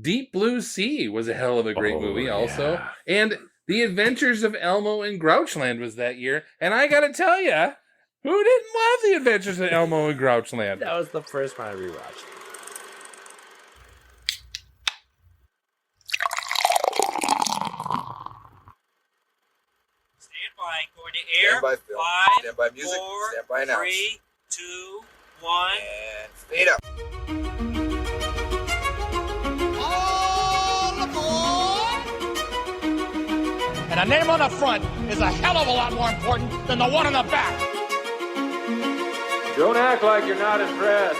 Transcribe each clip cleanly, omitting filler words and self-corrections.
Deep Blue Sea was a hell of a great movie also. Yeah. And The Adventures of Elmo in Grouchland was that year. And I gotta tell you, who didn't love The Adventures of Elmo in Grouchland? That was the first one I rewatched. Stand by, going to air. Stand by, film. Five, Stand by music. 4, Stand by announce. 3, 2, 1. And fade up. All aboard! And a name on the front is a hell of a lot more important than the one on the back. Don't act like you're not impressed.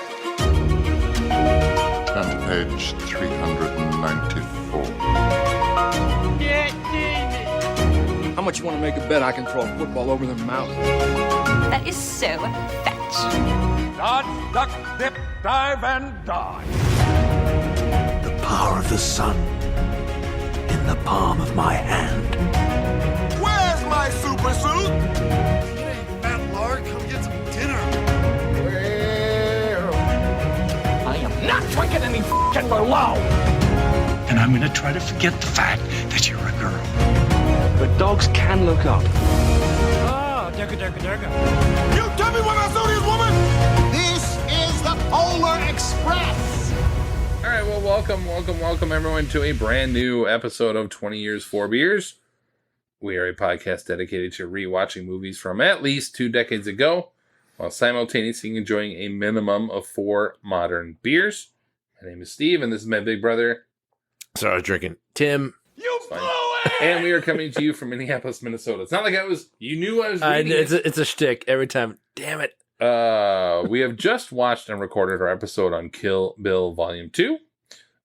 On page 394. How much you want to make a bet I can throw a football over their mouth? That is so fetch. Dodge, duck, dip, dive, and dive. The power of the sun in the palm of my hand. Where's my super suit? Hey, fat lard, come get some dinner. I am not drinking any f***ing Merlot. And I'm gonna try to forget the fact that you're a girl. But dogs can look up. Oh, durga, durga, durga. You tell me when I saw this woman! This is the Polar Express. All right, well, welcome everyone to a brand new episode of 20 Years, 4 Beers. We are a podcast dedicated to rewatching movies from at least 2 decades ago, while simultaneously enjoying a minimum of 4 modern beers. My name is Steve, and this is my big brother. So I was drinking Tim. You blew it! And we are coming to you from Minneapolis, Minnesota. It's not like you knew I was reading It's a shtick every time. Damn it. We have just watched and recorded our episode on Kill Bill Volume 2.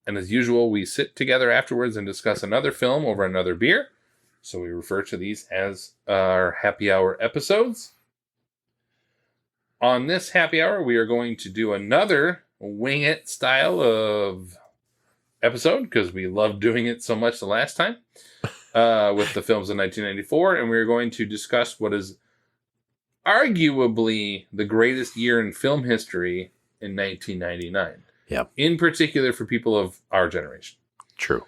And as usual, we sit together afterwards and discuss another film over another beer. So we refer to these as our happy hour episodes. On this happy hour, we are going to do another wing it style of episode because we loved doing it so much the last time with the films of 1994. And we're going to discuss what is arguably the greatest year in film history in 1999. Yeah. In particular for people of our generation. True.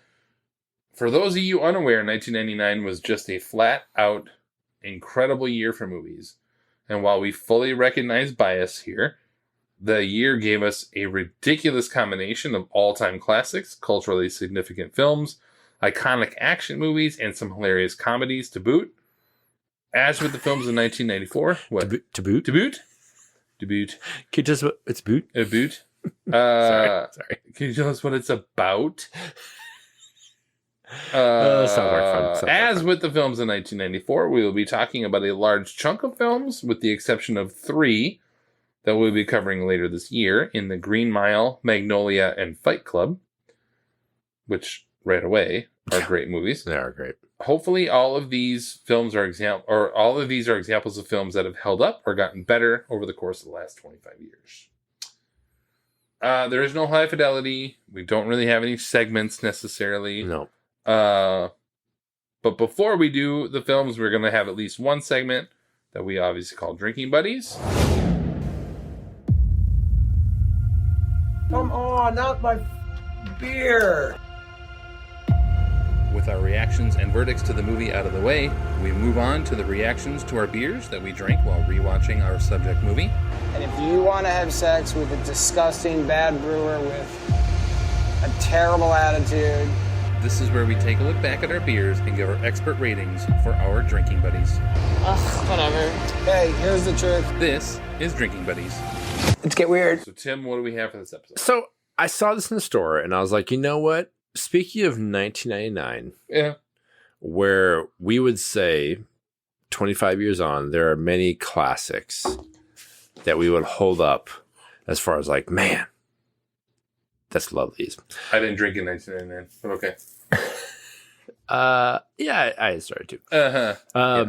For those of you unaware, 1999 was just a flat-out incredible year for movies. And while we fully recognize bias here, the year gave us a ridiculous combination of all-time classics, culturally significant films, iconic action movies, and some hilarious comedies to boot. As with the films of 1994, what? To boot? To boot? To boot. Can you just, it's boot? A boot? Sorry. Can you tell us what it's about? Sounds like fun. As with the films in 1994, we will be talking about a large chunk of films, with the exception of 3 that we'll be covering later this year in the Green Mile, Magnolia, and Fight Club, which right away are great movies. They are great. Hopefully, all of these films are examples of films that have held up or gotten better over the course of the last 25 years. There is no high fidelity. We don't really have any segments necessarily. No. But before we do the films, we're going to have at least one segment that we obviously call Drinking Buddies. Come on, not my beer. With our reactions and verdicts to the movie out of the way, we move on to the reactions to our beers that we drank while rewatching our subject movie. And if you want to have sex with a disgusting bad brewer with a terrible attitude, This is where we take a look back at our beers and give our expert ratings for our Drinking Buddies. ugh, whatever. Hey, here's the truth. This is Drinking Buddies. Let's get weird. So, Tim, what do we have for this episode? So I saw this in the store and I was like, you know what? Speaking of 1999, Yeah. where we would say 25 years on, there are many classics that we would hold up as far as like, man, that's lovely. I didn't drink in 1999, but okay. Yeah, I started to. Uh-huh.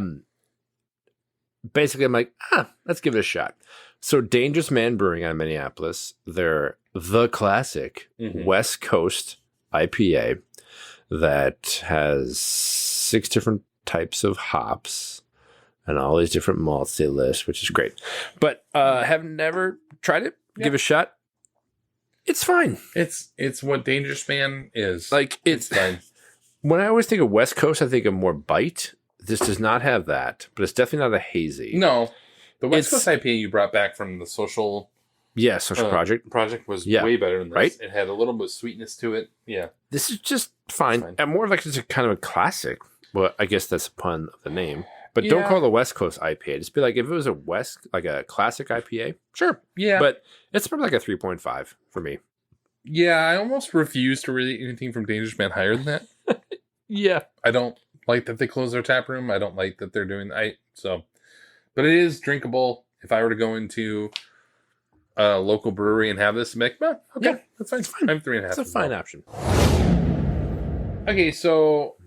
Basically, I'm like, let's give it a shot. So Dangerous Man Brewing out of Minneapolis, they're the classic West Coast IPA that has 6 different types of hops and all these different malts they list, which is great. But have never tried it. Yeah. Give it a shot. It's fine. It's what Dangerous Man is. Like it's fine. When I always think of West Coast, I think of more bite. This does not have that, but it's definitely not a hazy. No, the West Coast IPA you brought back from the Social Project was way better than this. Right? It had a little bit of sweetness to it. Yeah, this is just fine. And more like it's a kind of a classic. Well, I guess that's a pun of the name. But don't call it a West Coast IPA. Just be like, if it was a classic IPA, sure. Yeah. But it's probably like a 3.5 for me. Yeah, I almost refuse to read anything from Dangerous Man higher than that. Yeah. I don't like that they closed their tap room. I don't like that they're doing but it is drinkable. If I were to go into a local brewery and have this, make okay, that's fine. It's fine. I'm 3.5. It's a fine option. Okay, so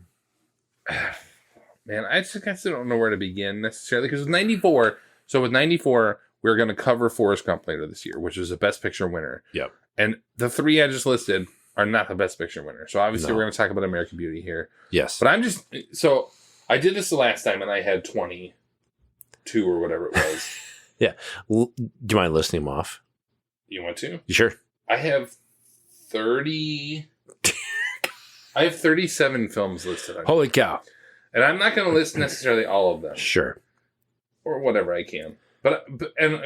man, I still don't know where to begin necessarily because with 94. So with 94, we're going to cover Forrest Gump later this year, which is a Best Picture winner. Yep. And the three I just listed are not the Best Picture winner. So obviously we're going to talk about American Beauty here. Yes. But I did this the last time and I had 22 or whatever it was. Yeah. Do you mind listing them off? You want to? You sure? I have 30. I have 37 films listed on Holy cow. And I'm not going to list necessarily all of them. Sure. Or whatever I can. But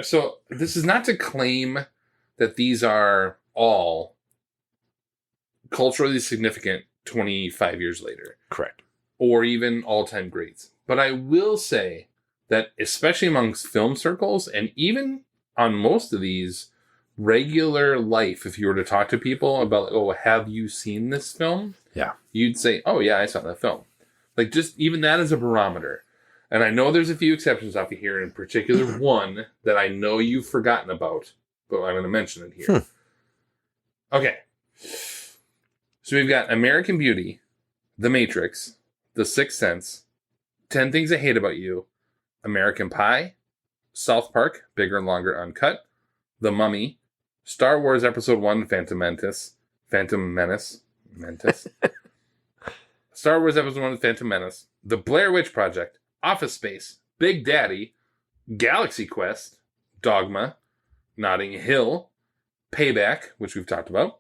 so this is not to claim that these are all culturally significant 25 years later. Correct. Or even all-time greats. But I will say that especially amongst film circles and even on most of these, regular life, if you were to talk to people about, oh, have you seen this film? Yeah. You'd say, oh, yeah, I saw that film. Like, just even that is a barometer. And I know there's a few exceptions off of here, in particular one that I know you've forgotten about, but I'm going to mention it here. Okay. So we've got American Beauty, The Matrix, The Sixth Sense, 10 Things I Hate About You, American Pie, South Park, Bigger and Longer Uncut, The Mummy, Star Wars Episode 1, Phantom Menace, Star Wars Episode 1, Phantom Menace, The Blair Witch Project, Office Space, Big Daddy, Galaxy Quest, Dogma, Notting Hill, Payback, which we've talked about,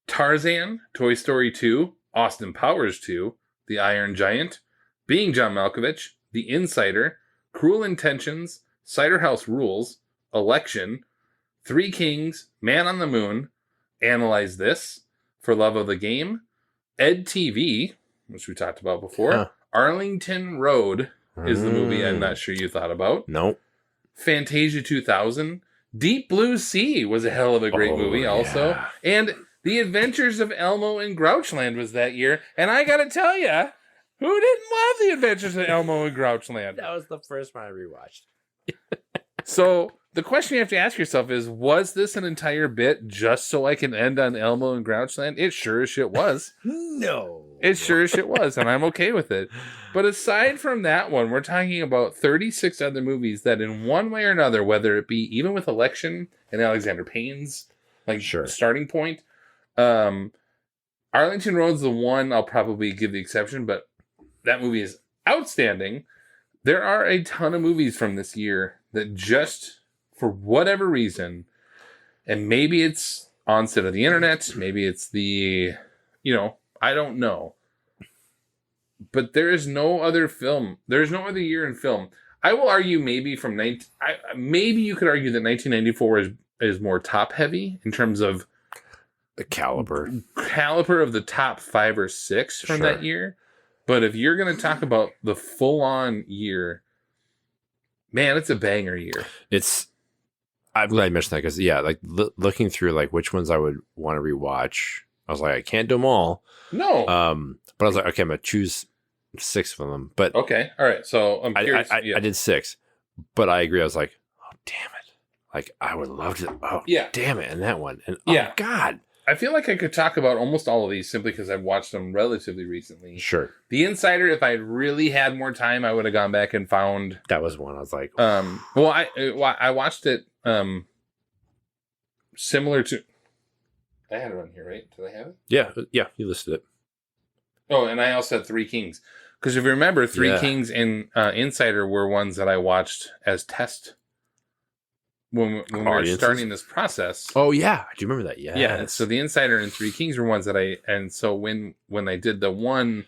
Tarzan, Toy Story 2, Austin Powers 2, The Iron Giant, Being John Malkovich, The Insider, Cruel Intentions, Cider House Rules, Election, Three Kings, Man on the Moon, Analyze This, For Love of the Game, Ed TV, which we talked about before, Arlington Road is the movie I'm not sure you thought about. Nope. Fantasia 2000, Deep Blue Sea was a hell of a great movie also, and The Adventures of Elmo in Grouchland was that year, and I gotta tell you, who didn't love The Adventures of Elmo in Grouchland? That was the first one I rewatched. So the question you have to ask yourself is, was this an entire bit just so I can end on Elmo and Grouchland? It sure as shit was. No. It sure as shit was, and I'm okay with it. But aside from that one, we're talking about 36 other movies that in one way or another, whether it be even with Election and Alexander Payne's starting point, Arlington Road's the one I'll probably give the exception, but that movie is outstanding. There are a ton of movies from this year that just, for whatever reason, and maybe it's onset of the internet, maybe it's the, I don't know. But there is no other film. There's no other year in film. I will argue maybe maybe you could argue that 1994 is more top heavy in terms of the caliber of the top 5 or 6 from that year. But if you're going to talk about the full on year, man, it's a banger year. I'm glad you mentioned that because like looking through like which ones I would want to rewatch, I was like, I can't do them all. No. But I was like, okay, I'm gonna choose 6 of them. But okay, all right. So I'm curious. I did 6, but I agree. I was like, oh damn it! Like I would love to. Oh yeah, damn it! And that one. And oh god, I feel like I could talk about almost all of these simply because I've watched them relatively recently. Sure. The Insider, if I really had more time, I would have gone back and found. That was one I was like, well, I watched it similar to. I had it on here, right? Did I have it? Yeah, you listed it. Oh, and I also had Three Kings. Because if you remember, Three Kings and Insider were ones that I watched as test when we were Audiences? starting this process. Oh yeah, do you remember that? Yeah. So the Insider and Three Kings were ones that and so when I did the one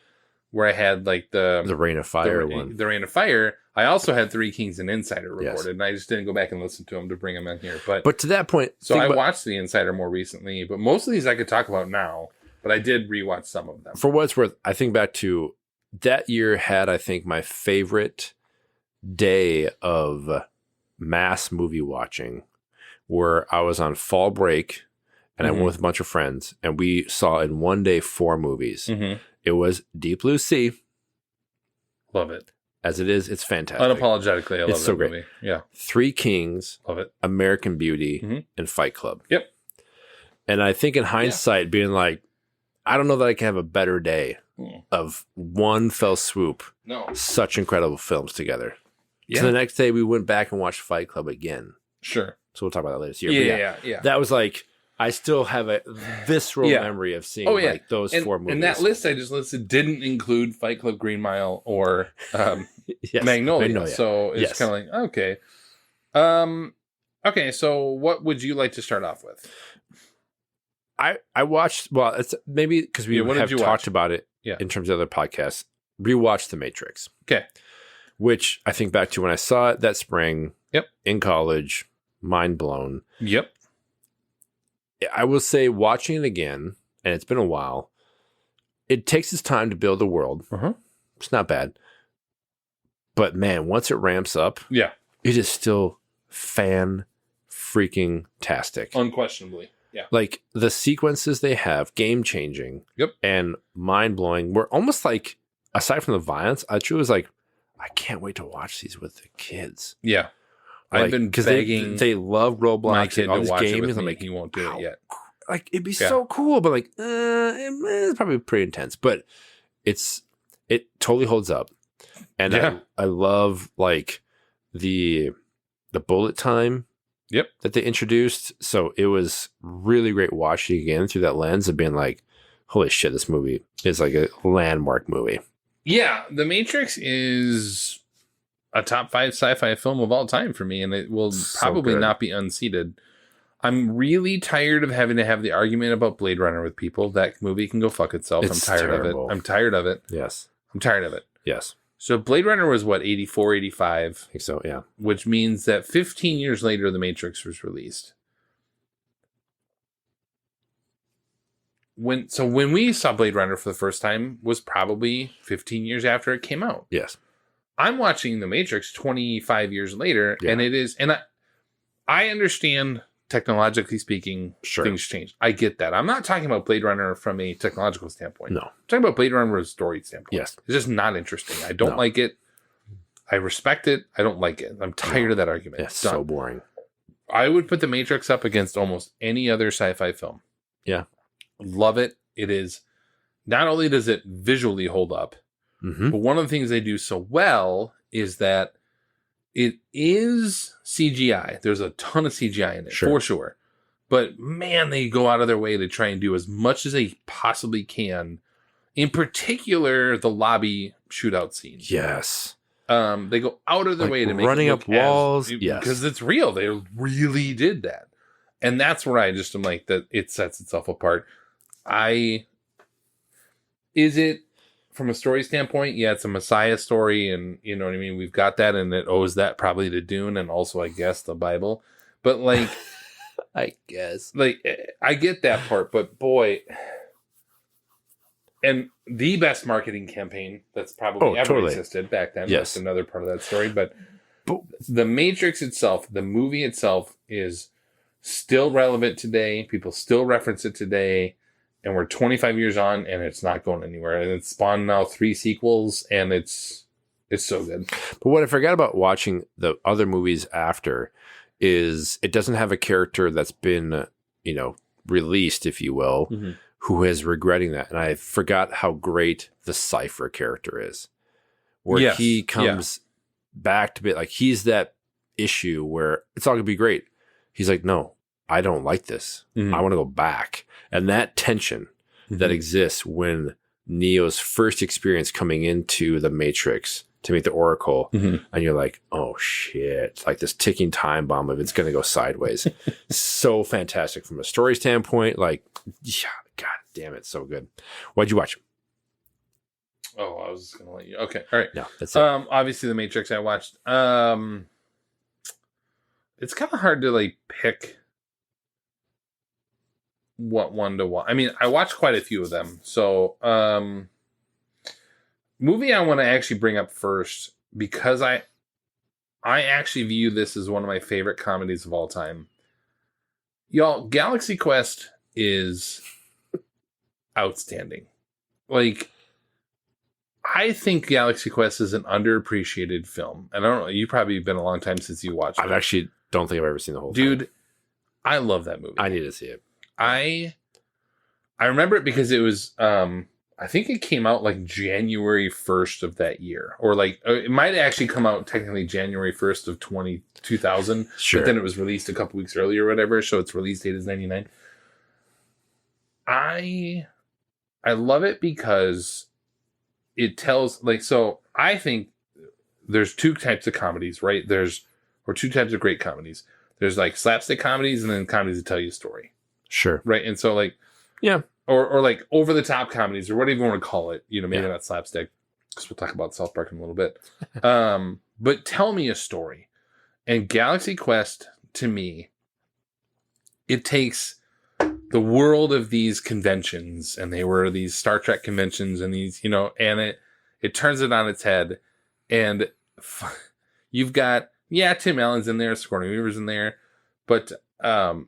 where I had like the Rain of Fire one. The Rain of Fire, I also had Three Kings and Insider recorded, Yes. and I just didn't go back and listen to them to bring them in here. But to that point, so I watched the Insider more recently, but most of these I could talk about now. But I did rewatch some of them. For what it's worth, I think back to that year had, I think, my favorite day of mass movie watching, where I was on fall break and I went with a bunch of friends and we saw in one day 4 movies. Mm-hmm. It was Deep Blue Sea. Love it. As it is, it's fantastic. Unapologetically, I love It's so that great. movie. Yeah. Three Kings, Love it. American Beauty, Mhm. and Fight Club. Yep. And I think in hindsight, being like, I don't know that I can have a better day Mm. of one fell swoop. No. Such incredible films together. Yeah. So the next day we went back and watched Fight Club again. Sure. So we'll talk about that later this year. But Yeah. that was like, I still have a visceral memory of seeing like those 4 movies. And that list I just listed didn't include Fight Club, Green Mile, or Yes, Magnolia. So it's Yes. kind of like, okay. Okay, so what would you like to start off with? I watched, well, it's maybe because we Yeah, what did have you talked watch? about it in terms of other podcasts, rewatched The Matrix. Okay. Which I think back to when I saw it that spring in college, mind blown. Yep. I will say watching it again, and it's been a while, it takes its time to build the world. Uh-huh. It's not bad. But man, once it ramps up, Yeah. it is still fan-freaking-tastic. Unquestionably. Yeah. Like the sequences they have, game-changing and mind-blowing, were almost like, aside from the violence, I truly was like, I can't wait to watch these with the kids. Yeah. I've been begging they love Roblox my kid and all to these watch it games. with I'm me. like, He won't do it yet. like it'd be so cool, but like it's probably pretty intense. But it totally holds up, and I love like the bullet time. Yep. That they introduced. So it was really great watching again through that lens of being like, holy shit, this movie is like a landmark movie. Yeah, The Matrix is a top 5 sci-fi film of all time for me, and it will probably good. not be unseated. I'm really tired of having to have the argument about Blade Runner with people. That movie can go fuck itself. It's I'm tired terrible. of it. I'm tired of it. Yes. I'm tired of it. Yes. So Blade Runner was what, 84, 85? I think so, yeah. Which means that 15 years later, The Matrix was released. When we saw Blade Runner for the first time was probably 15 years after it came out. Yes. I'm watching The Matrix 25 years later, and it is, and I understand technologically speaking, things change. I get that. I'm not talking about Blade Runner from a technological standpoint. No. I'm talking about Blade Runner from a story standpoint. Yes. It's just not interesting. I don't like it. I respect it. I don't like it. I'm tired of that argument. It's so boring. I would put The Matrix up against almost any other sci-fi film. Yeah. Love it. It is, not only does it visually hold up, but one of the things they do so well is that it is CGI. There's a ton of CGI in it, for sure. But man, they go out of their way to try and do as much as they possibly can. In particular, the lobby shootout scenes. Yes. They go out of their way to make running it up look walls. yes, because it's real. They really did that, and that's where I just am like that. It sets itself apart. Is it from a story standpoint? Yeah, it's a Messiah story, and you know what I mean. We've got that, and it owes that probably to Dune, and also I guess the Bible. But like, I guess like I get that part, but boy. And the best marketing campaign that's probably ever existed back then. Yes. That's another part of that story. But The Matrix itself, the movie itself, is still relevant today. People still reference it today. And we're 25 years on, and it's not going anywhere. And it's spawned now 3 sequels, and it's so good. But what I forgot about watching the other movies after is it doesn't have a character that's been, released, if you will, who is regretting that. And I forgot how great the Cypher character is, where he comes back to be like, he's that issue where it's all gonna be great. He's like, no, I don't like this. I want to go back. And that tension that exists when Neo's first experience coming into the Matrix to meet the Oracle, Mhm. and you're like, oh shit, it's like this ticking time bomb if it's going to go sideways. So fantastic from a story standpoint. Like, yeah, god damn it, so good. What'd you watch? Oh, I was just gonna let you. Okay, all right. No, that's it. Obviously, The Matrix. I watched. It's kind of hard to like pick what one to watch. I mean, I watched quite a few of them. So, movie I want to actually bring up first because I actually view this as one of my favorite comedies of all time. Y'all, Galaxy Quest is outstanding. Like, I think Galaxy Quest is an underappreciated film. And I don't know, you probably been a long time since you watched it. I've actually don't think I've ever seen the whole thing. Dude, I love that movie. I need to see it. I remember it because it was I think it came out like January 1st of that year. Or like it might actually come out technically January 1st of 2000. Sure. But then it was released a couple weeks earlier or whatever, so its release date is 99. I love it because it tells like, so I think there's two types of comedies, right? Or two types of great comedies. There's like slapstick comedies and then comedies that tell you a story. Sure. Right. And so like, yeah. Or like over the top comedies or whatever you want to call it, you know, maybe not slapstick because we'll talk about South Park in a little bit. But tell me a story. And Galaxy Quest to me, it takes the world of these conventions, and they were these Star Trek conventions and these, you know, and it turns it on its head. And you've got, Tim Allen's in there, Sigourney Weaver's in there, but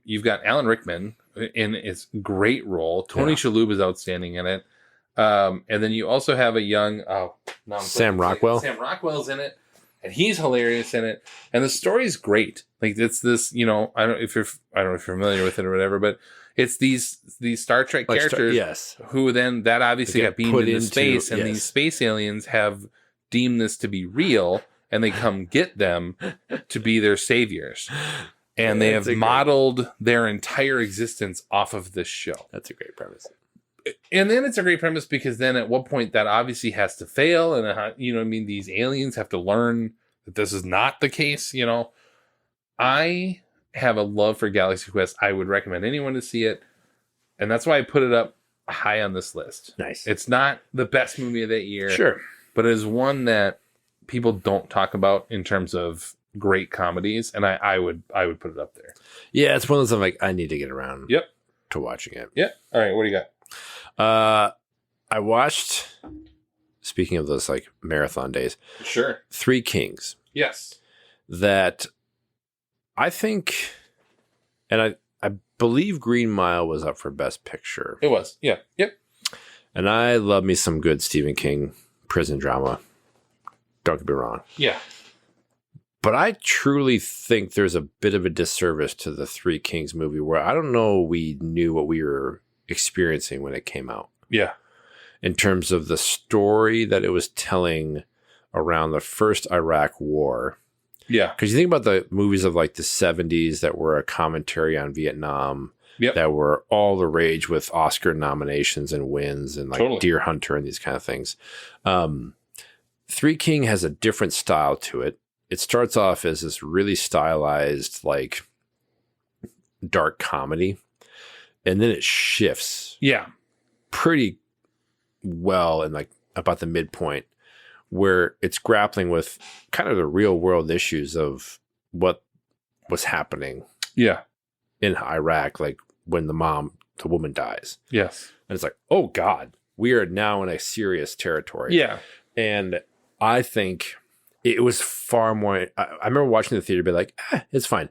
you've got Alan Rickman in his great role. Tony Shalhoub is outstanding in it. And then you also have a young, Sam Rockwell. Sam Rockwell's in it, and he's hilarious in it. And the story's great. Like it's this, you know, I don't know if you're familiar with it or whatever, but it's these Star Trek characters, who then that obviously got beamed into space, and these space aliens have deemed this to be real, and they come get them to be their saviors. And they have modeled their entire existence off of this show. That's a great premise. And then it's a great premise because then at what point that obviously has to fail. And, you know, I mean, these aliens have to learn that this is not the case. You know, I have a love for Galaxy Quest. I would recommend anyone to see it. And that's why I put it up high on this list. Nice. It's not the best movie of that year. Sure. But it is one that people don't talk about in terms of great comedies, and I would put it up there. Yeah, it's one of those I'm like, I need to get around to watching it. Yep. All right, what do you got? I watched, speaking of those like marathon days, sure, Three Kings. Yes. That I think, and I believe Green Mile was up for Best Picture. It was. Yeah. Yep. And I love me some good Stephen King prison drama. Don't get me wrong. Yeah. But I truly think there's a bit of a disservice to the Three Kings movie where I don't know we knew what we were experiencing when it came out. Yeah. In terms of the story that it was telling around the first Iraq war. Yeah. Because you think about the movies of like the 70s that were a commentary on Vietnam, that were all the rage with Oscar nominations and wins and like Deer Hunter and these kind of things. Three King has a different style to it. It starts off as this really stylized, like dark comedy, and then it shifts. Yeah. Pretty well in like about the midpoint where it's grappling with kind of the real world issues of what was happening. Yeah. In Iraq, like when the woman dies. Yes. And it's like, oh God, we are now in a serious territory. Yeah. And I think it was far more. I remember watching the theater, be like, it's fine.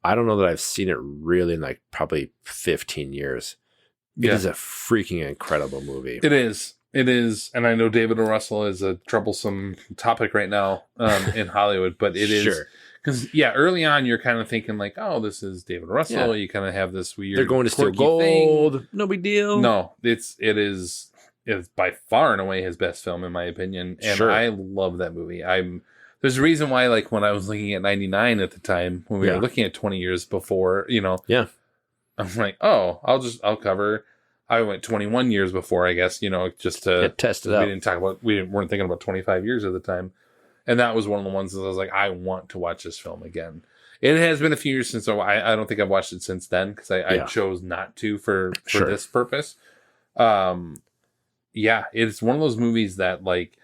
I don't know that I've seen it really in like probably 15 years. It is a freaking incredible movie. It is. It is. And I know David O. Russell is a troublesome topic right now in Hollywood, but it is. Sure. Because, early on, you're kind of thinking like, oh, this is David O. Russell. You kind of have this weird. They're going to steal gold. Thing. No big deal. No, it is by far and away his best film, in my opinion. And I love that movie. There's a reason why, like, when I was looking at 99 at the time, when we were looking at 20 years before, you know, I'm like, oh, I'll cover. I went 21 years before, I guess, you know, just to test it out. We weren't thinking about 25 years at the time. And that was one of the ones that I was like, I want to watch this film again. It has been a few years since, so I don't think I've watched it since then because I chose not to for this purpose. Yeah, it's one of those movies that, like,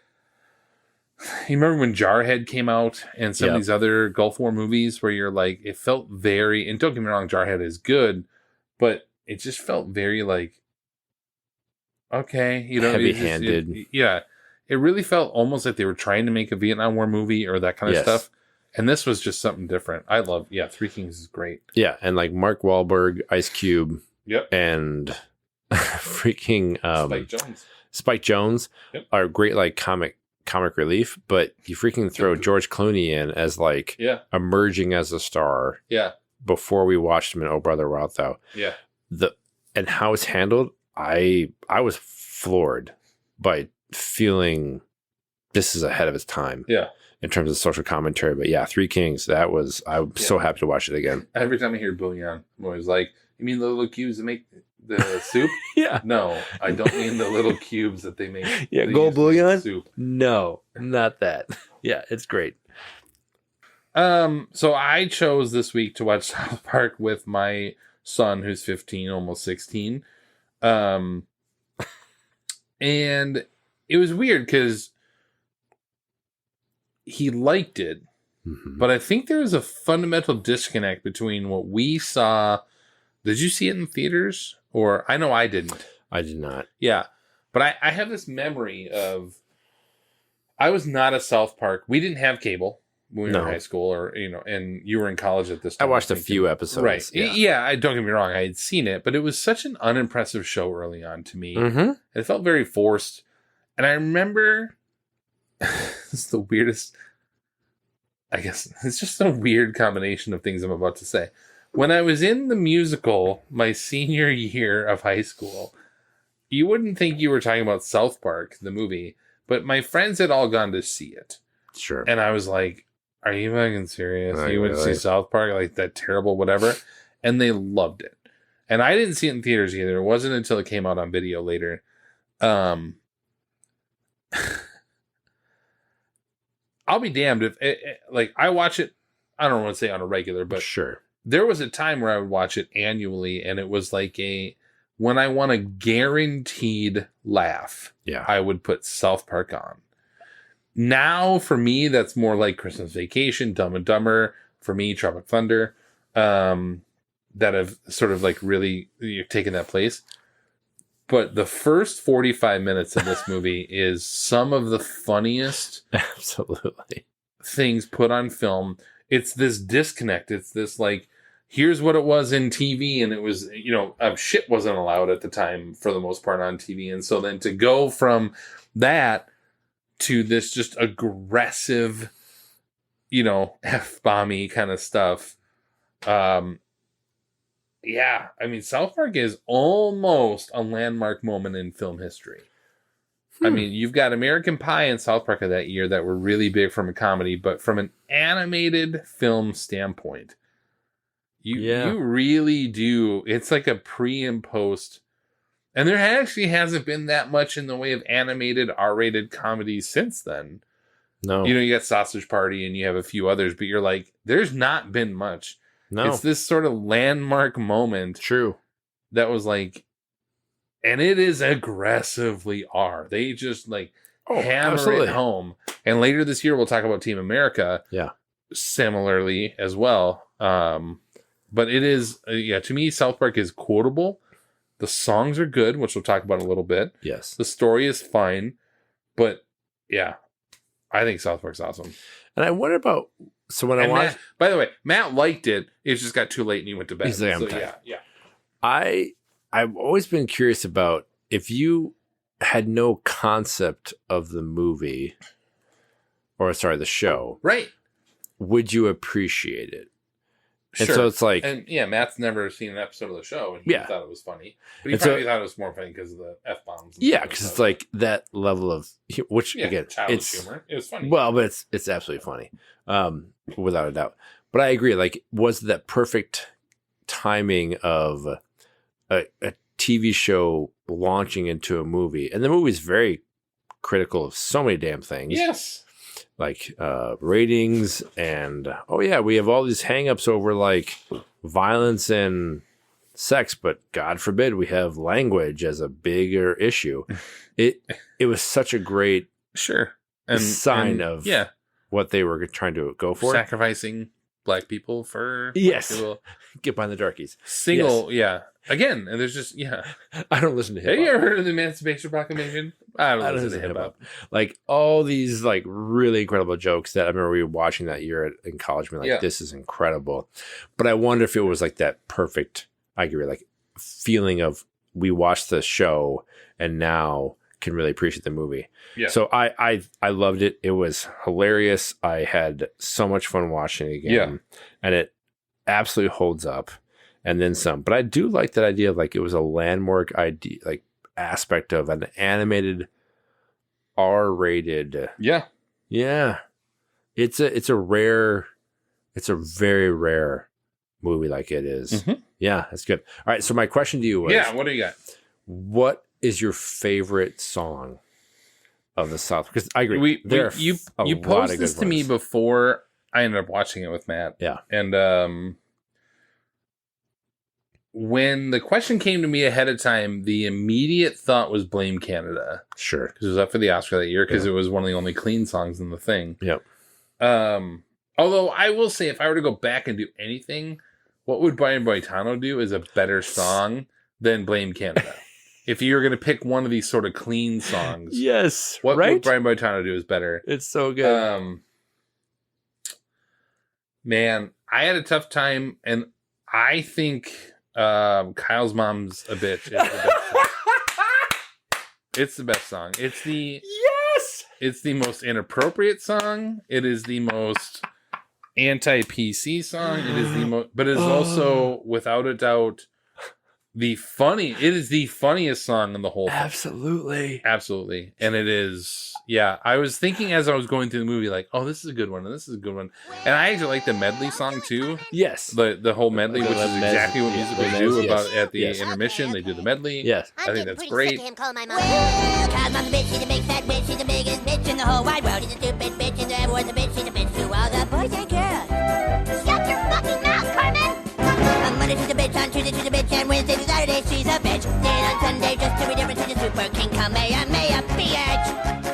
you remember when Jarhead came out and some of these other Gulf War movies where you're like, it felt very, and don't get me wrong, Jarhead is good, but it just felt very like, okay, heavy-handed. It really felt almost like they were trying to make a Vietnam War movie or that kind of stuff. And this was just something different. I love, Three Kings is great. Yeah, and like Mark Wahlberg, Ice Cube, and freaking Spike Jones are great, like comic relief. But you freaking throw George Clooney in as like emerging as a star. Yeah. Before we watched him in Oh Brother Where Art Thou. Yeah. And how it's handled, I was floored by feeling this is ahead of its time. Yeah. In terms of social commentary. But Three Kings, I'm so happy to watch it again. Every time I hear bouillon, I'm always like, you mean the little cubes that make the soup? Yeah. No, I don't mean the little cubes that they make. Yeah, gold bouillon? Soup. No, not that. Yeah, it's great. So I chose this week to watch South Park with my son, who's 15, almost 16. And it was weird because he liked it, but I think there was a fundamental disconnect between what we saw. Did you see it in theaters? Or I know I didn't. I did not. Yeah. But I have this memory of, I was not a South Park. We didn't have cable when we were in high school, or, and you were in college at this time. I watched a few episodes. Right. Yeah. Don't get me wrong. I had seen it, but it was such an unimpressive show early on to me. It felt very forced. And I remember, it's the weirdest, I guess, it's just a weird combination of things I'm about to say. When I was in the musical my senior year of high school, you wouldn't think you were talking about South Park, the movie, but my friends had all gone to see it. Sure. And I was like, are you fucking serious? Right, you went to see South Park, like that terrible whatever? And they loved it. And I didn't see it in theaters either. It wasn't until it came out on video later. I'll be damned if like I watch it, I don't want to say on a regular, but sure. There was a time where I would watch it annually, and it was like when I want a guaranteed laugh, I would put South Park on. Now, for me, that's more like Christmas Vacation, Dumb and Dumber, for me, Tropic Thunder, that have sort of like really taken that place. But the first 45 minutes of this movie is some of the funniest absolutely things put on film. It's this disconnect. It's this like, here's what it was in TV, and it was, shit wasn't allowed at the time for the most part on TV. And so then to go from that to this just aggressive, F-bomby kind of stuff. Yeah, I mean, South Park is almost a landmark moment in film history. I mean, you've got American Pie and South Park of that year that were really big from a comedy, but from an animated film standpoint, you really do. It's like a pre and post. And there actually hasn't been that much in the way of animated R-rated comedies since then. No. You got Sausage Party and you have a few others, but you're like, there's not been much. No. It's this sort of landmark moment. True. That was like, and it is aggressively R. They just like hammer it home. And later this year, we'll talk about Team America. Yeah. Similarly as well. But it is, to me, South Park is quotable. The songs are good, which we'll talk about in a little bit. Yes. The story is fine. But yeah, I think South Park's awesome. And I wonder about, so when I watched, by the way, Matt liked it. It just got too late and he went to bed. He's like, so, yeah. I've always been curious about if you had no concept of the movie, the show, right? Would you appreciate it? Sure. And so it's like, and Matt's never seen an episode of the show, and he thought it was funny, but he probably thought it was more funny because of the F-bombs. Yeah, because it's like that level of which again, childish humor. It was funny. Well, but it's absolutely funny, without a doubt. But I agree. Like, was that perfect timing of a TV show launching into a movie, and the movie is very critical of so many damn things. Yes. like ratings, and we have all these hangups over like violence and sex, but God forbid we have language as a bigger issue. It was such a great sign of what they were trying to go for, sacrificing black people for people. Get behind the darkies. Again, and there's just I don't listen to hip hop. Have you ever heard of the Emancipation Proclamation? I don't listen to hip hop. Like all these like really incredible jokes that I remember we were watching that year in college. Being like, this is incredible. But I wonder if it was like that perfect, I agree, like feeling of we watched the show and now can really appreciate the movie. Yeah. So I loved it. It was hilarious. I had so much fun watching it again. Yeah. And it absolutely holds up. And then some. But I do like that idea of like it was a landmark idea, like aspect of an animated R-rated. Yeah. Yeah. It's a very rare movie like it is. Mm-hmm. Yeah, that's good. All right, so my question to you was, what do you got? What is your favorite song of the South? Because I agree. You posed this to me before I ended up watching it with Matt. Yeah. And when the question came to me ahead of time, the immediate thought was Blame Canada. Sure. Because it was up for the Oscar that year because it was one of the only clean songs in the thing. Yep. Although I will say, if I were to go back and do anything, what would Brian Boitano do is a better song than Blame Canada. If you were going to pick one of these sort of clean songs. Yes. What would Brian Boitano do is better? It's so good. Man, I had a tough time, and I think Kyle's Mom's a Bitch is the best song. It's the best song. It's the most inappropriate song. It is the most anti-PC song. It is the most, but it is also, without a doubt, it is the funniest song in the whole thing. Absolutely. And it is, I was thinking as I was going through the movie, like, oh, this is a good one, and this is a good one. And I actually like the medley song too. Yes. The whole medley, which is exactly what musicals do about at the intermission. They do the medley. Yes. I think that's great. Well, cause mom's a bitch, she's a big fat bitch, she's the biggest bitch in the whole wide world. She's a stupid bitch, and everyone's a bitch, she's a bitch to all the boys and girls. Shut your fucking mouth, Carmen! On Monday she's a bitch, on Tuesday she's a bitch, and Wednesday to Saturday she's a bitch. Then on Sunday, just to be different, she's a super king, Kamehameha, bitch.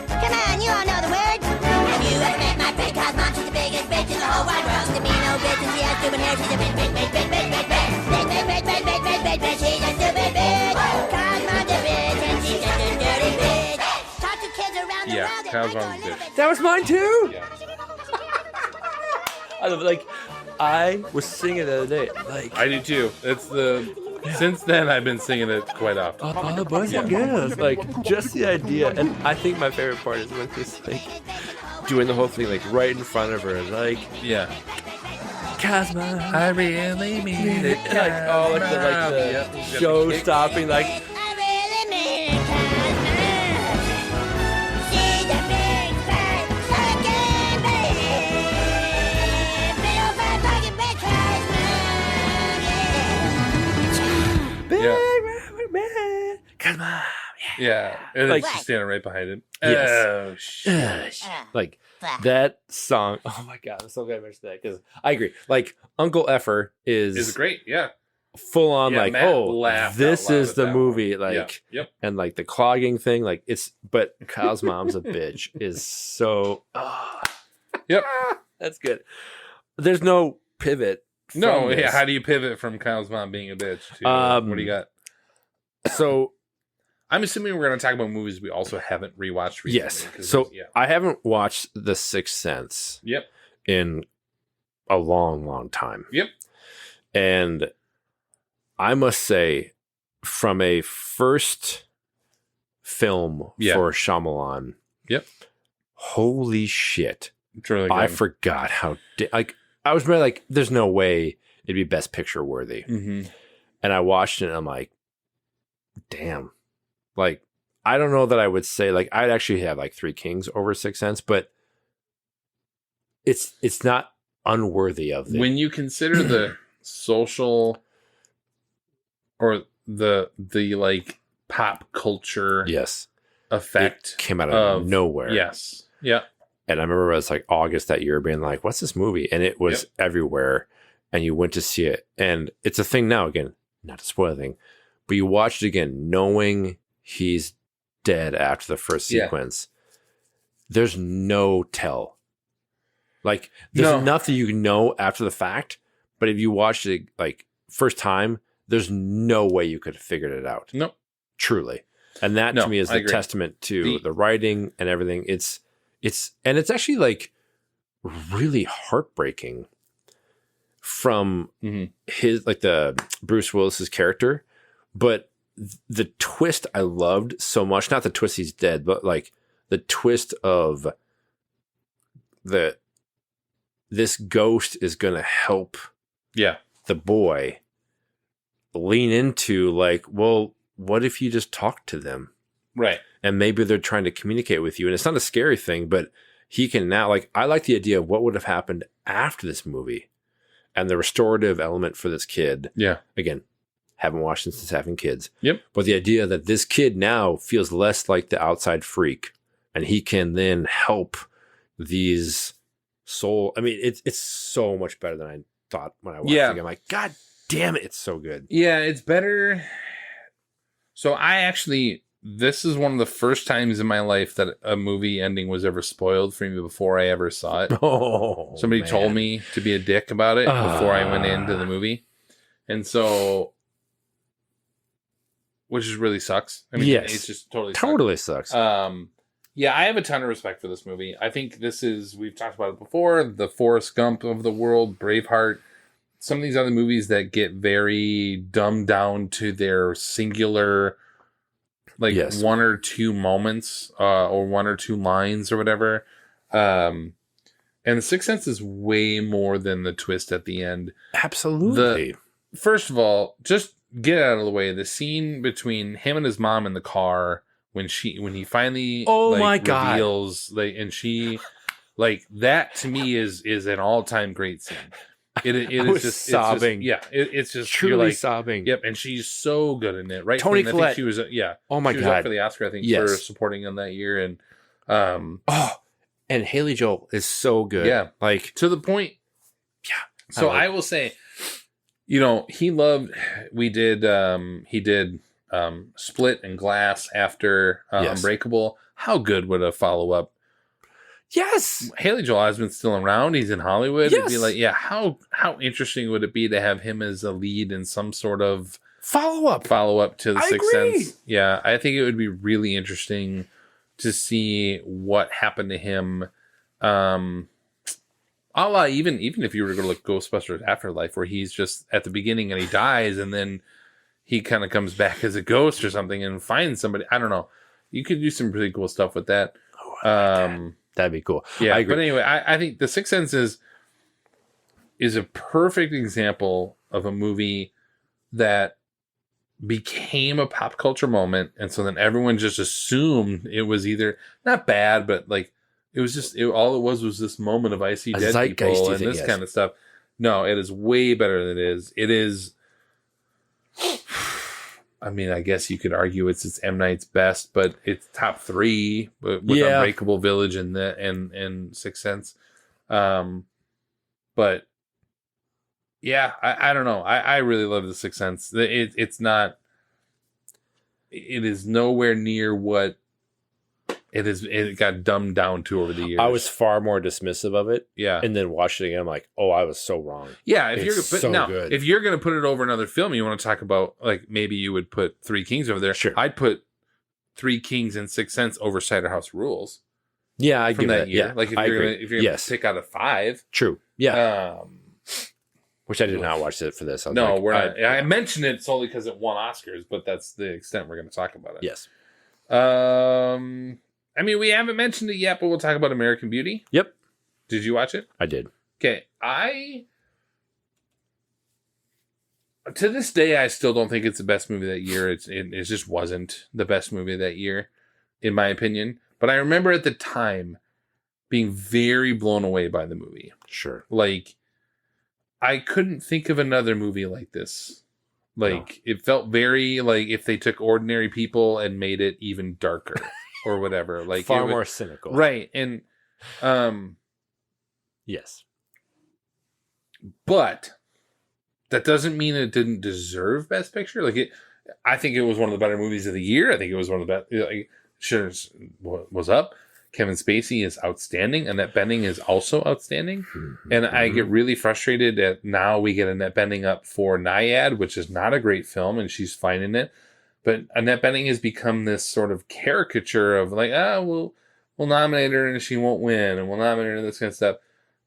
Come on, you all know the words. Have you ever met my friend Cosmom? She's the biggest bitch in the whole wide world. She's a mean old bitch, and she has stupid hair. She's a bitch, bitch, bitch, bitch, bitch, bitch, bitch. Bitch, bitch, bitch, bitch, bitch, bitch, bitch, bitch. She's a stupid bitch. Cosmom's a bitch, and she's just a dirty bitch. Talk to kids around the world. Kyle's Mom's a Bitch. That was mine too. Yeah. I love it. Like, I was singing it the other day. Like, I do too. Since then I've been singing it quite often. All the boys and girls. Like, just the idea. And I think my favorite part is when he's like doing the whole thing like right in front of her. Like, Cosmo, I really mean it. Like, oh, like the show stopping. Like, I really mean it, Cosmo. She's a big fat fucking bitch. Big old fat fucking bitch, Cosmo. big man, come on. Yeah, and Like- she's standing right behind it. Yes. Oh, shit. Like that song. Oh my god, I'm so glad I mentioned that because I agree. Like Uncle Effer It's is great. Yeah. full on. Yeah, like, Matt oh, laughed this out loud is at the that movie. one. Like, Yep. and like the clogging thing. Like it's. But Kyle's Mom's a bitch is so. Yep. That's good. There's no pivot. No, from this. how do you pivot from Kyle's mom being a bitch to what do you got? So I'm assuming we're going to talk about movies we also haven't rewatched recently. yes. 'cause So there's- I haven't watched The Sixth Sense Yep. in a long time. Yep. And I must say, from a first film for Shyamalan, Yep. holy shit. It's really good. I forgot how, like, I was really like, there's no way it'd be Best Picture worthy. Mm-hmm. And I watched it and I'm like, damn. Like, I don't know that I would say, like, I'd actually have like Three Kings over Sixth Sense, but it's not unworthy of it. When you consider the social or the like pop culture yes, effect it came out of nowhere. Yes. Yeah. And I remember it was like August that year being like, what's this movie? And it was everywhere. And you went to see it. And it's a thing now, again, not to spoil anything, but you watched it again knowing he's dead after the first sequence. There's no tell. Like, there's enough that you know after the fact, but if you watched it like first time, there's no way you could have figured it out. Nope. Truly. And that to me is a testament to the writing and everything. It's actually like really heartbreaking from his, like, the Bruce Willis's character, but the twist I loved so much, not the twist he's dead, but like the twist of this ghost is going to help the boy lean into, like, well, what if you just talk to them? Right. And maybe they're trying to communicate with you. And it's not a scary thing, but he can now, like, I like the idea of what would have happened after this movie and the restorative element for this kid. Yeah. Again, haven't watched since having kids. Yep. But the idea that this kid now feels less like the outside freak and he can then help these soul. I mean, it's so much better than I thought when I watched it. I'm like, God damn it, it's so good. Yeah, it's better. So this is one of the first times in my life that a movie ending was ever spoiled for me before I ever saw it. Oh, somebody told me to be a dick about it before I went into the movie. And so, which is really sucks. I mean, yes, it's just totally sucks. Yeah, I have a ton of respect for this movie. I think we've talked about it before, the Forrest Gump of the world, Braveheart, some of these other movies that get very dumbed down to their singular, like, one or two moments or one or two lines or whatever. And The Sixth Sense is way more than the twist at the end. Absolutely. First of all, just get out of the way. The scene between him and his mom in the car when he finally reveals, like, and she, like, that to me is an all-time great scene. It is just sobbing. It's just truly sobbing. Yep, and she's so good in it. Right, Toni I Collette. think she was. Oh my she was God. up for the Oscar, I think, for supporting in that year. And and Haley Joel is so good. Yeah, like, to the point. Yeah. So I will say, he did Split and Glass after Unbreakable. How good would a follow up? Yes. Haley Joel Osment's still around. He's in Hollywood. Yes. It'd be like, how interesting would it be to have him as a lead in some sort of follow up to The Sixth Sense? Yeah, I think it would be really interesting to see what happened to him. A la even if you were to look Ghostbusters Afterlife, where he's just at the beginning and he dies and then he kind of comes back as a ghost or something and finds somebody. I don't know. You could do some really cool stuff with that. That'd be cool. Yeah, I agree. but anyway, I think The Sixth Sense is a perfect example of a movie that became a pop culture moment, and so then everyone just assumed it was either not bad, but like it was just all it was this moment of I see dead people and this kind of stuff. No, it is way better than it is. It is. I mean, I guess you could argue it's M. Night's best, but it's top 3 with Unbreakable Village and Sixth Sense. But yeah, I don't know. I really love The Sixth Sense. It is nowhere near what it got dumbed down to over the years. I was far more dismissive of it. Yeah. And then watched it again. I'm like, oh, I was so wrong. Yeah. Good. If you're going to put it over another film, you want to talk about, like, maybe you would put Three Kings over there. Sure. I'd put Three Kings and Sixth Sense over Cider House Rules. Yeah. I from give that that year. Yeah. Like, if you're going to pick out of 5. True. Yeah. Which I did not watch it for this. We're not. I mentioned it solely because it won Oscars, but that's the extent we're going to talk about it. Yes. I mean, we haven't mentioned it yet, but we'll talk about American Beauty. Yep. Did you watch it? I did. Okay. To this day, I still don't think it's the best movie that year. It just wasn't the best movie that year, in my opinion. But I remember at the time being very blown away by the movie. Sure. Like, I couldn't think of another movie like this. Like, It felt very like if they took ordinary people and made it even darker or whatever. Like, far more cynical. Right. And Yes. But that doesn't mean it didn't deserve Best Picture. I think it was one of the better movies of the year. I think it was one of the best. Sure was up. Kevin Spacey is outstanding. Annette Bening is also outstanding. And I get really frustrated that now we get Annette Bening up for Nyad, which is not a great film, and she's fine in it. But Annette Bening has become this sort of caricature of we'll nominate her and she won't win, and we'll nominate her and this kind of stuff.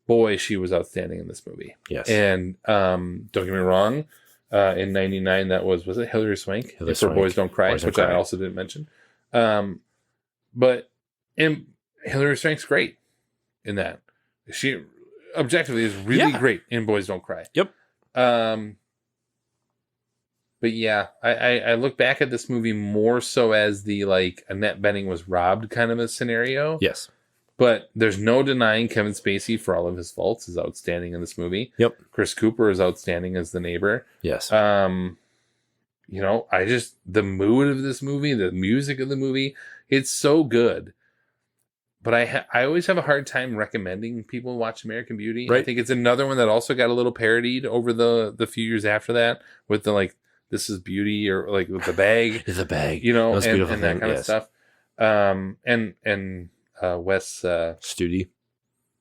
Boy, she was outstanding in this movie. Yes. And don't get me wrong, in '99 that was it Hilary Swank? Hilary For Swank. Boys Don't Cry, Boys Don't which Cry. I also didn't mention. But Hilary Swank's great in that. She objectively is really great in Boys Don't Cry. Yep. But yeah, I look back at this movie more so as the Annette Bening was robbed kind of a scenario. Yes. But there's no denying Kevin Spacey, for all of his faults, is outstanding in this movie. Yep. Chris Cooper is outstanding as the neighbor. Yes. The mood of this movie, the music of the movie, it's so good. But I always have a hard time recommending people watch American Beauty. Right. I think it's another one that also got a little parodied over the few years after that with the This Is Beauty, or with the bag. The bag. And beautiful that kind of stuff. And Wes Studi.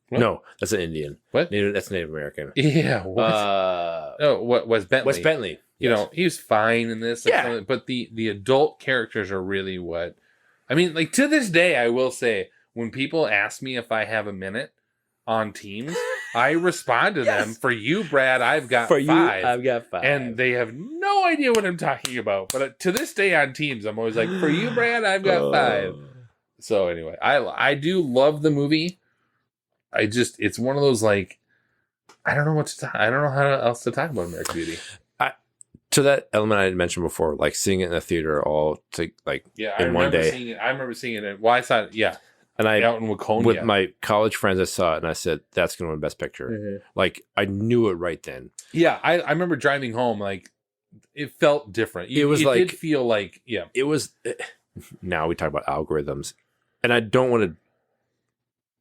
What? No, that's an Indian. What? That's Native American. Yeah. Wes Bentley. Wes Bentley. You know, he was fine in this. Yeah. But the adult characters are really what... I mean, to this day, I will say, when people ask me if I have a minute on Teams, I respond to them, for you, Brad, I've got 5. I've got 5. And they have no idea what I'm talking about. But to this day on Teams, I'm always like, for you, Brad, I've got 5. So anyway, I do love the movie. It's one of those I don't know I don't know how else to talk about American Beauty. To that element I had mentioned before, seeing it in the theater all in one day. Seeing it. I remember seeing it. I saw it. Yeah, and out in Waconia with my college friends. I saw it and I said, "That's going to win Best Picture." Mm-hmm. I knew it right then. Yeah, I remember driving home. It felt different. It did feel yeah. It was. Now we talk about algorithms, and I don't want to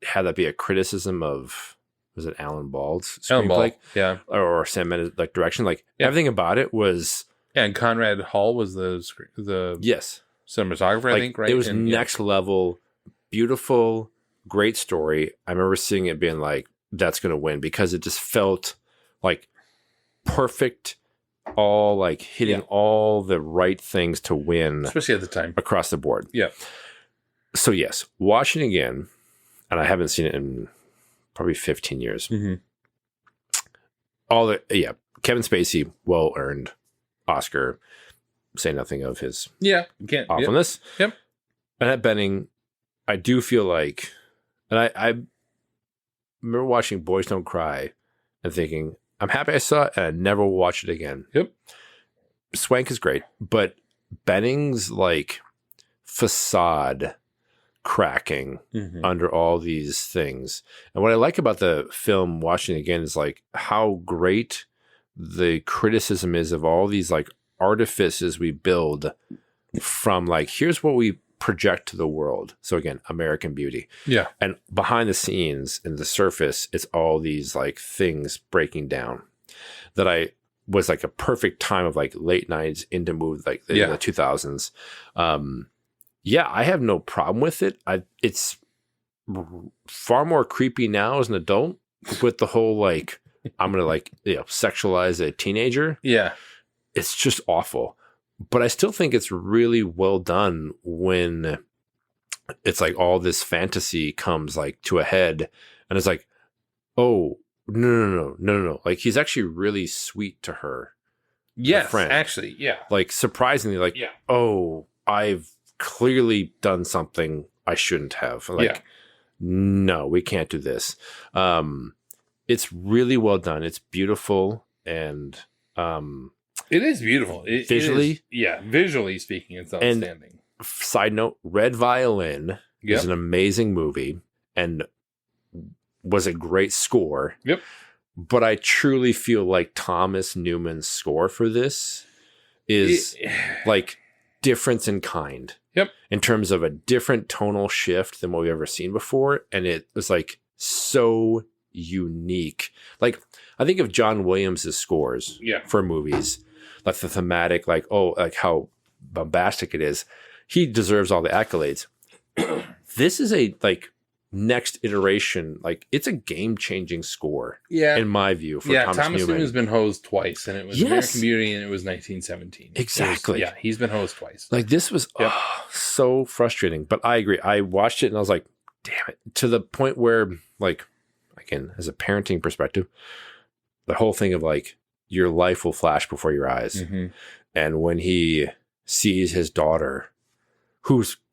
have that be a criticism of. Was it Alan Bald's screenplay? Yeah. Or Sam Mendes direction. Everything about it was. Yeah, and Conrad Hall was the yes cinematographer, I think, right? It was next level, beautiful, great story. I remember seeing it being that's going to win, because it just felt perfect, all hitting all the right things to win, especially at the time, across the board. Yeah. So yes, watching again, and I haven't seen it in probably 15 years. Mm-hmm. Kevin Spacey, well earned Oscar. Say nothing of his awfulness. Yep. Annette Bening, I do feel and I remember watching Boys Don't Cry and thinking, I'm happy I saw it, and I never will watch it again. Yep. Swank is great, but Benning's facade cracking under all these things. And what I like about the film, watching it again, is how great the criticism is of all these artifices we build from here's what we project to the world. So again, American Beauty. Yeah. And behind the scenes and the surface, it's all these things breaking down that I was a perfect time of late nights into movies the 2000s. I have no problem with it. It's far more creepy now as an adult with the whole I'm gonna sexualize a teenager. Yeah. It's just awful. But I still think it's really well done when it's all this fantasy comes to a head, and it's oh no. He's actually really sweet to her. Yes, friend. actually, yeah. Surprisingly, oh, I've clearly done something I shouldn't have. No, we can't do this. It's really well done. It's beautiful, and it is beautiful. Visually, visually speaking, it's outstanding. And side note, Red Violin is an amazing movie and was a great score. Yep. But I truly feel Thomas Newman's score for this is difference in kind. Yep. In terms of a different tonal shift than what we've ever seen before. And it was like so unique. Like, I think of John Williams' scores for movies, like the thematic, like, like how bombastic it is. He deserves all the accolades. This is a like next iteration. Like, it's a game-changing score. Yeah. In my view, for Thomas Newman. Newman's been hosed twice, and it was American Beauty and it was 1917. Exactly. He's been hosed twice. Like, this was so frustrating. But I agree. I watched it and I was like, damn it. To the point where, like, again, as a parenting perspective, the whole thing of like, your life will flash before your eyes. Mm-hmm. And when he sees his daughter,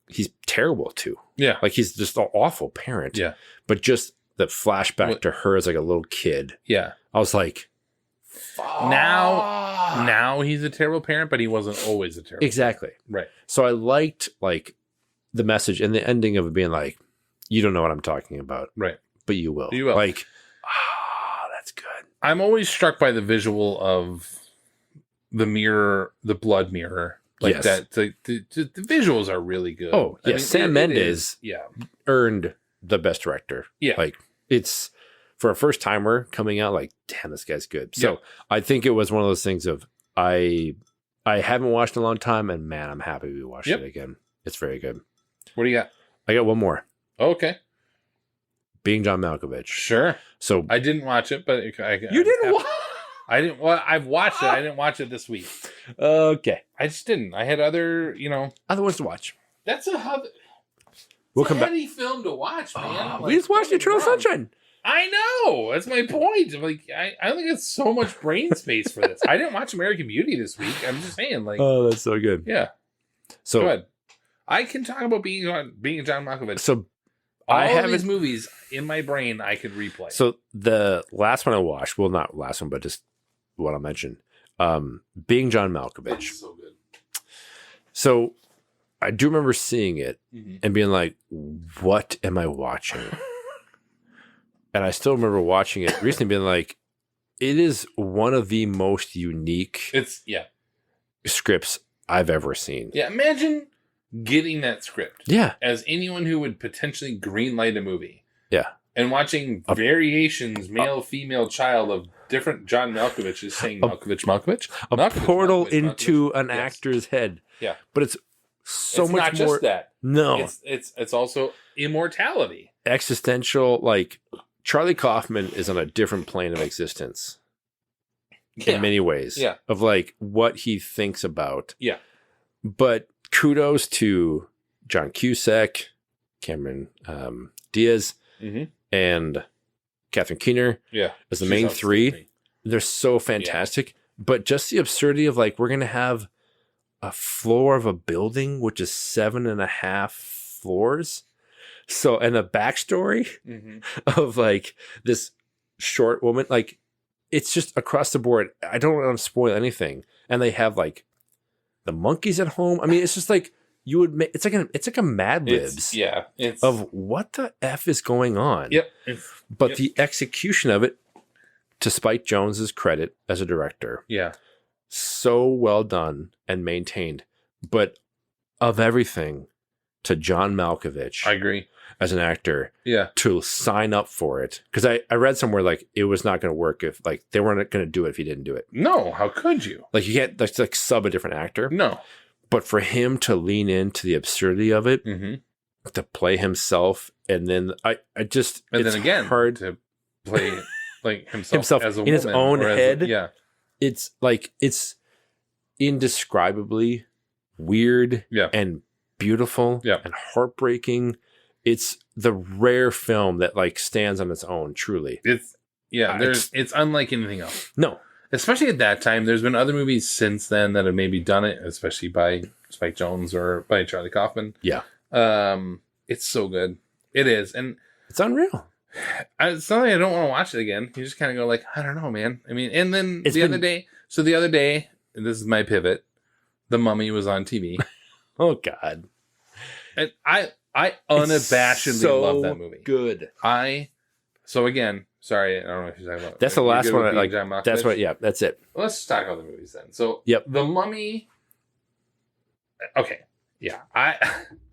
he's terrible to. Yeah. Like, he's just an awful parent. Yeah. But just the flashback to her as like a little kid. Yeah. I was like, now he's a terrible parent, but he wasn't always a terrible exactly. parent. Right. So I liked like the message and the ending of it being like, you don't know what I'm talking about. Right. But you will. You will. Like, that's good. I'm always struck by the visual of the mirror, the blood mirror. Like yes. that. The visuals are really good. Oh, yeah. Sam Mendes yeah. earned the best director. Yeah. Like, it's for a first timer coming out, like, damn, this guy's good. So I think it was one of those things of I haven't watched in a long time, and man, I'm happy we watched it again. It's very good. What do you got? I got one more. Okay. Being John Malkovich. Sure. So I didn't watch it, but you didn't watch. I didn't. Well, I've watched it. I didn't watch it this week. Okay. I just didn't. I had other ones to watch. That's We'll come back. heady film to watch, man. We just watched Eternal Sunshine. I know. That's my point. Like, I don't think it's so much brain space for this. I didn't watch American Beauty this week. I'm just saying, like, oh, that's so good. Yeah. So go ahead. I can talk about being John Malkovich. So all of these movies in my brain I could replay. So the last one I watched, well, not last one, but just what I'll mention, Being John Malkovich. That's so good. So I do remember seeing it and being like, what am I watching? And I still remember watching it recently being like, it is one of the most unique scripts I've ever seen. Yeah, imagine getting that script. Yeah. As anyone who would potentially greenlight a movie. Yeah. And watching variations, male, female, child of different John Malkoviches saying Malkovich. A portal into an actor's head. Yeah. But it's so it's much not more. Just that. No. It's also immortality. Existential, like Charlie Kaufman is on a different plane of existence. In many ways. Yeah. Of like what he thinks about. Yeah. But kudos to John Cusack, Cameron Diaz, and Catherine Keener as the main three. They're so fantastic. But just the absurdity of like, we're going to have a floor of a building, which is 7.5 floors. So, and the backstory of like this short woman, like it's just across the board. I don't want to spoil anything. And they have like the monkeys at home. I mean, it's just like you would make, it's like a Mad Libs of what the F is going on. Yep. But the execution of it, to Spike Jonze's credit as a director. Yeah. So well done and maintained. But of everything, to John Malkovich. I agree. As an actor. Yeah. To sign up for it. Because I read somewhere like it was not going to work if like they weren't going to do it if he didn't do it. No, how could you? Like you can't like sub a different actor. No. But for him to lean into the absurdity of it, to play himself, and then I just and it's then again hard to play like himself as a in his own head. Yeah. It's like it's indescribably weird and beautiful and heartbreaking. It's the rare film that like stands on its own, truly. It's it's unlike anything else. No. Especially at that time. There's been other movies since then that have maybe done it, especially by Spike Jonze or by Charlie Kaufman. Yeah. It's so good. It is. And it's unreal. It's not like I don't want to watch it again. You just kind of go like, I don't know, man. I mean, and then the other day, and this is my pivot, The Mummy was on TV. Oh, God. And I unabashedly love that movie. Good. So again, sorry, I don't know if you're talking about. That's the last one. Like John Malkovich? That's what. Yeah, that's it. Let's talk about the movies then. So, yep, The Mummy. Okay, Yeah, I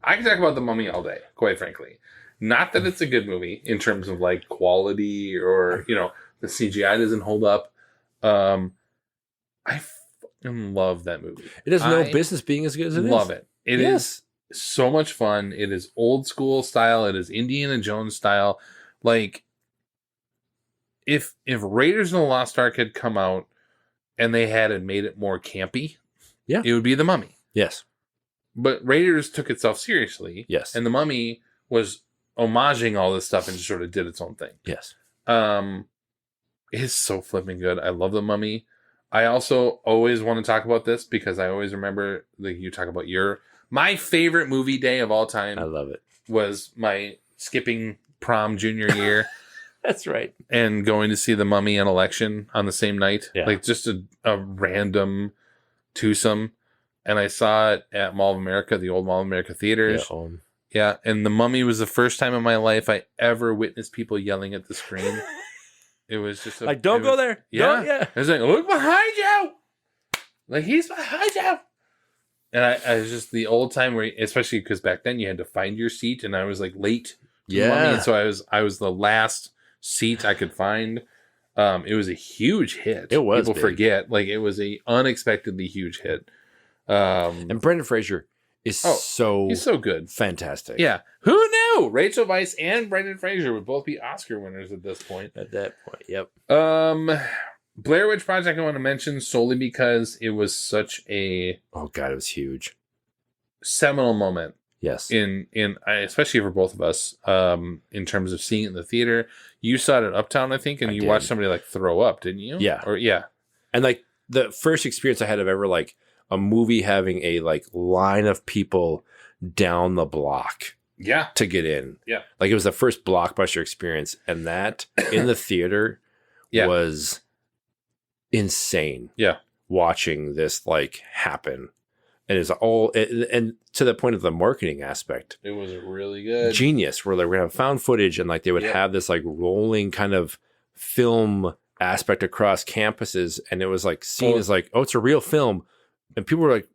can talk about The Mummy all day, quite frankly. Not that it's a good movie in terms of like quality or, you know, the CGI doesn't hold up. I fucking love that movie. It has no business being as good as it is. Love it. It is so much fun. It is old school style. It is Indiana Jones style. Like, if Raiders of the Lost Ark had come out and they had made it more campy, it would be The Mummy. Yes. But Raiders took itself seriously. Yes. And The Mummy was homaging all this stuff and just sort of did its own thing. Yes. It's so flipping good. I love The Mummy. I also always want to talk about this because I always remember like you talk about my favorite movie day of all time. I love it. Was my skipping prom junior year. That's right. And going to see The Mummy and Election on the same night. Yeah. Like just a random twosome. And I saw it at Mall of America, the old Mall of America theaters. Yeah. And The Mummy was the first time in my life I ever witnessed people yelling at the screen. It was just like, don't go there. Yeah. Don't, It was like, look behind you. Like, he's behind you. And I was just the old time where, especially because back then you had to find your seat and I was like late. To The Mummy, and so I was the last seat I could find. It was a huge hit. It was. People forget. Like, it was a unexpectedly huge hit. And Brendan Fraser is he's so good. Fantastic. Yeah. Who knew? Rachel Weisz and Brendan Fraser would both be Oscar winners at this point. At that point, yep. Blair Witch Project I want to mention solely because it was such a it was huge. Seminal moment. Yes. In especially for both of us, in terms of seeing it in the theater. You saw it at Uptown, I think, and you watched somebody like throw up, didn't you? Yeah. Yeah. And like the first experience I had of ever like a movie having a like line of people down the block. Yeah. To get in. Yeah. Like it was the first blockbuster experience, and that in the theater was insane. Yeah. Watching this like happen. And it's and to the point of the marketing aspect. It was really good. Genius, where they were going to have found footage and like they would have this like rolling kind of film aspect across campuses. And it was like seen as like, oh, it's a real film. And people were like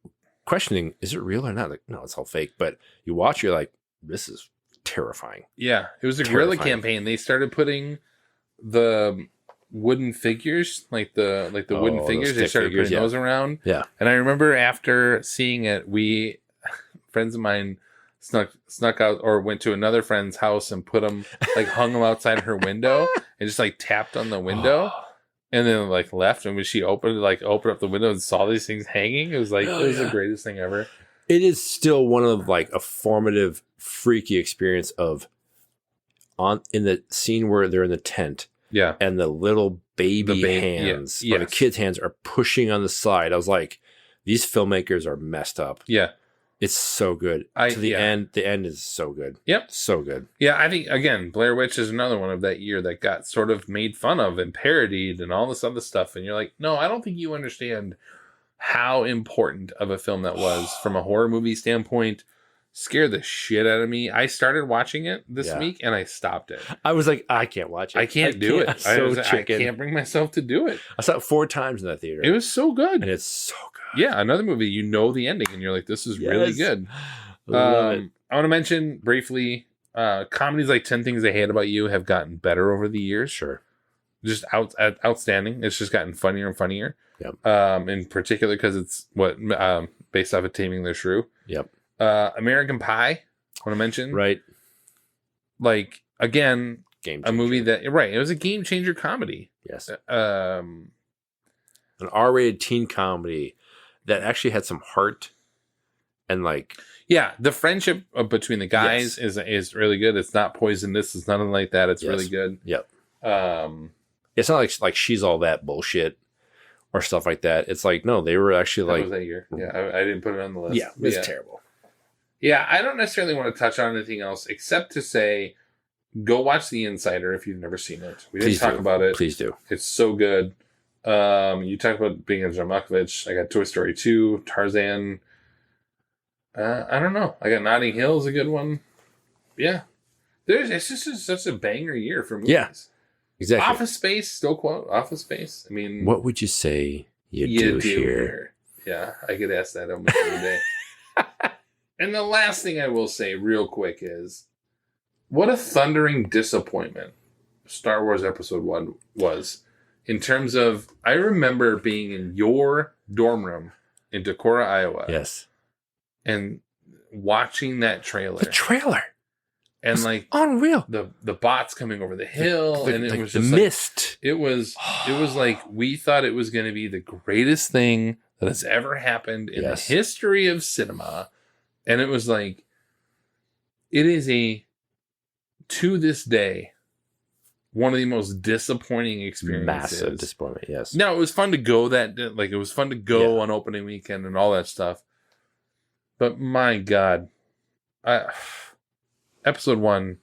questioning, is it real or not? Like, no, it's all fake. But you watch, you're like, this is terrifying. Yeah. It was a guerrilla campaign. They started putting the wooden figures, like the wooden figures, they started putting those around. Yeah. And I remember after seeing it, friends of mine snuck out or went to another friend's house and put them, like hung them outside her window and just like tapped on the window and then like left. And when she opened up the window and saw these things hanging, it was like, it was the greatest thing ever. It is still one of like a formative, freaky experience in the scene where they're in the tent. Yeah. And the little baby hands, or the kids' hands are pushing on the side. I was like, these filmmakers are messed up. Yeah. It's so good. The end is so good. Yep. So good. Yeah, I think, again, Blair Witch is another one of that year that got sort of made fun of and parodied and all this other stuff. And you're like, no, I don't think you understand how important of a film that was from a horror movie standpoint. Scared the shit out of me. I started watching it this week and I stopped it. I was like, I can't watch it. I can't do it. I can't bring myself to do it. I saw it 4 times in that theater. It was so good. And it's so good. Yeah, another movie, you know the ending and you're like, this is really good. Love it. I want to mention briefly, comedies like 10 Things I Hate About You have gotten better over the years. Sure. Just outstanding. It's just gotten funnier and funnier. Yep. In particular because it's based off of Taming the Shrew. Yep. American Pie, I want to mention. Right. Like, again, game a movie that, it was a game changer comedy. Yes. An R-rated teen comedy that actually had some heart and like. Yeah, the friendship between the guys is really good. It's not poisonous. It's nothing like that. It's really good. Yep. It's not like she's all that bullshit or stuff like that. It's like, no, they were actually that like. was that year. Yeah, I didn't put it on the list. Yeah, it's terrible. Yeah, I don't necessarily want to touch on anything else except to say, go watch The Insider if you've never seen it. We didn't talk about it. Please do. It's so good. You talked about being a John Malkovich. I got Toy Story 2, Tarzan. I don't know. I got Notting Hill is a good one. Yeah. It's just such a banger year for movies. Yeah, exactly. Office Space, still quote Office Space. I mean, what would you say you do here? Yeah, I get asked that almost every day. And the last thing I will say real quick is, what a thundering disappointment Star Wars Episode 1 was. In terms of, I remember being in your dorm room in Decorah, Iowa. Yes. And watching that trailer. The trailer. And like unreal. The bots coming over the hill. And it was the just mist. It was like we thought it was going to be the greatest thing that has ever happened in the history of cinema. And it was like, it is to this day, one of the most disappointing experiences. Massive disappointment, yes. Now, it was fun to go on opening weekend and all that stuff. But my God, Episode 1,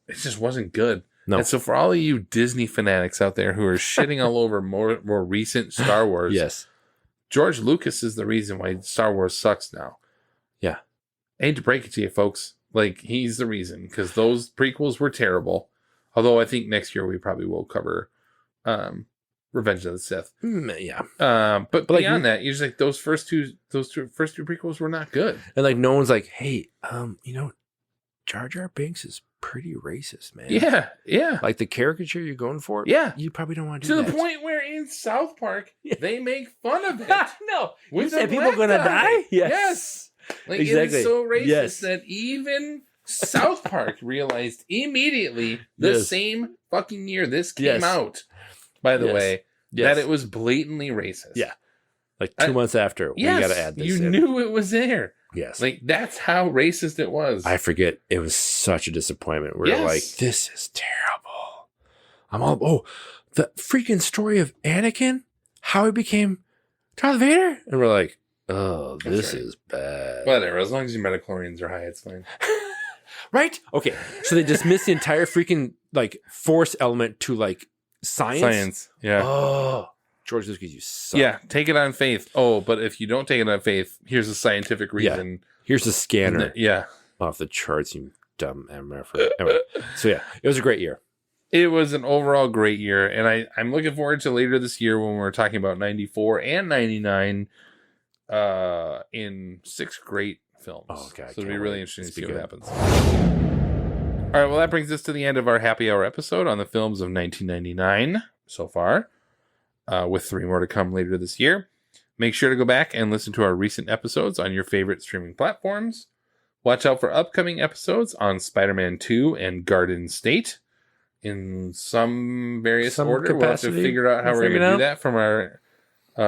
it just wasn't good. No. And so for all of you Disney fanatics out there who are shitting all over more recent Star Wars, yes, George Lucas is the reason why Star Wars sucks now. Yeah. I hate to break it to you, folks. Like, he's the reason, because those prequels were terrible. Although I think next year we probably will cover Revenge of the Sith. Yeah. But beyond that, you're just like, those first two prequels were not good. And like, no one's like, hey, Jar Jar Binks is pretty racist, man. Yeah, yeah. Like the caricature you're going for, yeah, you probably don't want to do that. that. To the point where in South Park, they make fun of it. No. With you said people gonna die? Yes. Like, exactly. It is so racist that even South Park realized immediately the same fucking year this came out, by the way, that it was blatantly racist. Yeah. Like 2 months after, we got to add this in. You knew it was there. Yes. Like, that's how racist it was. I forget. It was such a disappointment. We're like, this is terrible. The freaking story of Anakin, how he became Darth Vader? And we're like, oh, this is bad. Whatever. As long as your metachlorians are high, it's fine. Right? Okay. So they dismiss the entire freaking, like, force element to, like, science? Yeah. Oh. George Lucas, you suck. Yeah, take it on faith. Oh, but if you don't take it on faith, here's a scientific reason. Yeah. Here's a scanner. Yeah. Off the charts, you dumb MF. Anyway, so yeah, it was a great year. It was an overall great year, and I'm looking forward to later this year when we're talking about 94 and 99 in 6 great films. Oh, God. So it'll be really interesting to see what happens. All right, well, that brings us to the end of our happy hour episode on the films of 1999 so far. With 3 more to come later this year. Make sure to go back and listen to our recent episodes on your favorite streaming platforms. Watch out for upcoming episodes on Spider-Man 2 and Garden State in some various order. Capacity. We'll have to figure out how we're going to do that from our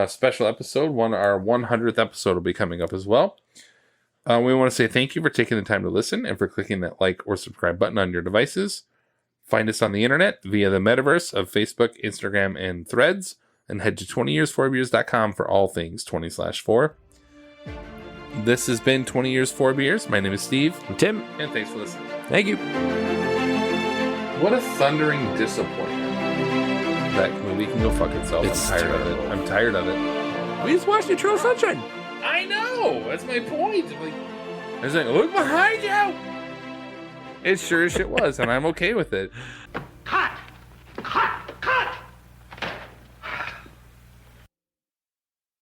special episode. Our 100th episode will be coming up as well. We want to say thank you for taking the time to listen and for clicking that like or subscribe button on your devices. Find us on the internet via the metaverse of Facebook, Instagram, and Threads. And head to 20years4beers.com for all things 20/4. This has been 20 Years 4 Beers. My name is Steve. I'm Tim. And thanks for listening. Thank you. What a thundering disappointment. That movie can go fuck itself. I'm tired of it. We just watched Eternal Sunshine. I know. That's my point. Like, I was like, look behind you. It sure as shit was, and I'm okay with it.